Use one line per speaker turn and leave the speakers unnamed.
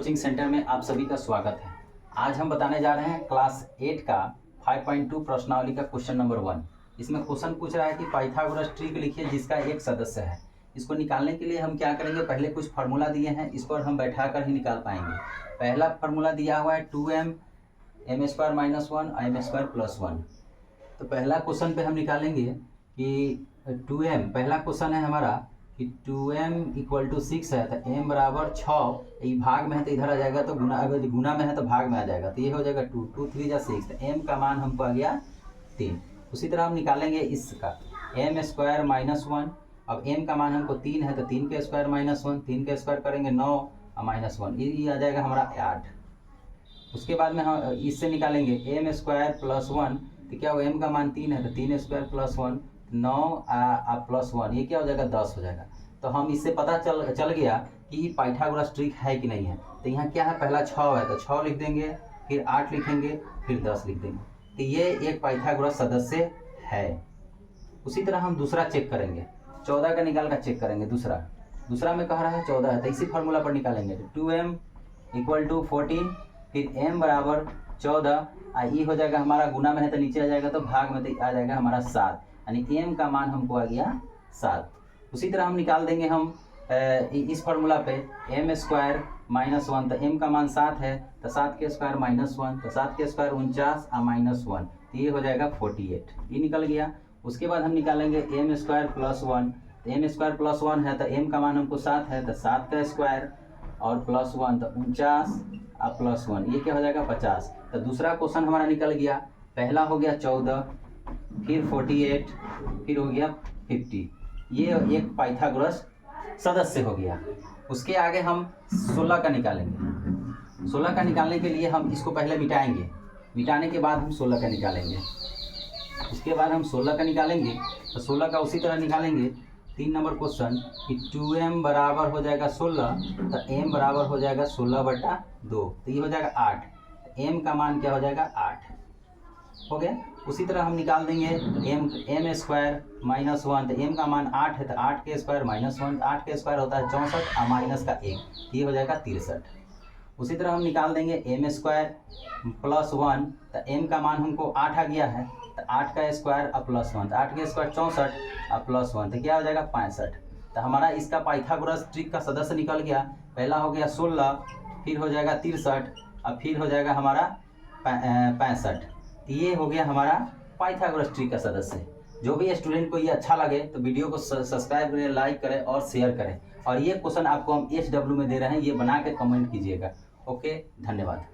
Coaching centre में आप सभी का स्वागत है। आज हम बताने जा रहे हैं क्लास 8 का 5.2 प्रश्नावली का क्वेश्चन नंबर 1। इसमें क्वेश्चन पूछ रहा है कि पाइथागोरस ट्रिक लिखिए जिसका एक सदस्य है। इसको निकालने के लिए हम क्या करेंगे, पहले कुछ फार्मूला दिए हैं, इस पर हम बैठा कर ही निकाल पाएंगे। पहला फार्मूला दिया हुआ है 2m m² - 1 m² + 1। तो पहला क्वेश्चन पे हम निकालेंगे कि 2m, पहला क्वेश्चन है हमारा कि 2m = 6 है तो m बराबर 6, ये भाग में है तो इधर आ जाएगा, तो गुना, अगर गुना में है तो भाग में आ जाएगा, तो ये हो जाएगा 2 2 3 जा 6, तो m का मान हमको आ गया 3। उसी तरह हम निकालेंगे इसका m² - 1। अब m का मान हमको 3 है तो 3 के स्क्वायर - 1, 3 के स्क्वायर करेंगे 9 और -1, ये आ जाएगा हमारा 8। उसके बाद में हम इससे निकालेंगे m² + 1, तो क्या हो, m का मान 3 है तो 3² + 1 9 + 1, ये क्या हो जाएगा 10 हो जाएगा। तो हम इससे पता चल गया कि पाइथागोरस ट्रिक है कि नहीं है। तो यहाँ क्या है, पहला 6 है तो 6 लिख देंगे, फिर 8 लिखेंगे, फिर 10 लिख देंगे, तो ये एक पाइथागोरस सदस्य है। उसी तरह हम दूसरा चेक करेंगे, 14 का निकाल कर चेक करेंगे। दूसरा में कह रहा है 14 है तो इसी फार्मूला पर निकालेंगे, तो 2m = 14, फिर m बराबर 14, ये हो जाएगा हमारा, गुना में है तो नीचे आ जाएगा, तो भाग में तो आ जाएगा हमारा 7, यानी m का मान हमको आ गया 7। उसी तरह हम निकाल देंगे हम इस फार्मूला पे m² - 1, तो m का मान 7 है तो 7 के स्क्वायर -1, तो 7 के स्क्वायर 49 और -1, तो ये हो जाएगा 48, ये निकल गया। उसके बाद हम निकालेंगे m² + 1, तो m² + 1 है तो m का मान हमको 7 है तो 7 का स्क्वायर और +1, तो 49 और +1, ये क्या हो जाएगा 50। तो दूसरा क्वेश्चन हमारा निकल गया। पहला हो गया 14, फिर 48, फिर हो गया 50, ये एक पाइथागोरस सदस्य हो गया। उसके आगे हम 16 का निकालेंगे। 16 का निकालने के लिए हम इसको पहले मिटाएंगे, मिटाने के बाद हम 16 का निकालेंगे। उसके बाद हम 16 का निकालेंगे, तो 16 का उसी तरह निकालेंगे। 3 नंबर क्वेश्चन कि 2m बराबर हो जाएगा 16, तो m बराबर हो जाएगा 16/2, तो ये हो जाएगा 8, m का मान क्या हो जाएगा 8 हो गया। उसी तरह हम निकाल देंगे m² - 1, तो m का मान 8 है तो 8 के स्क्वायर -1, 8 के स्क्वायर होता है 64 और माइनस का 1, ये हो जाएगा 63। उसी तरह हम निकाल देंगे m² + 1, तो m का मान हमको 8 आ गया है, तो 8 का स्क्वायर और +1, तो 8 के स्क्वायर 64 और +1, तो क्या हो जाएगा 65। तो हमारा इसका पाइथागोरस ट्रिक का सदस्य निकल गया। पहला हो गया 16, फिर हो जाएगा 63 और फिर हो जाएगा हमारा 65, ये हो गया हमारा पाइथागोरस ट्रिक का सदस्य। जो भी स्टूडेंट को ये अच्छा लगे तो वीडियो को सब्सक्राइब करें, लाइक करें और शेयर करें। और ये क्वेश्चन आपको हम HW में दे रहे हैं, ये बना के कमेंट कीजिएगा। ओके, धन्यवाद।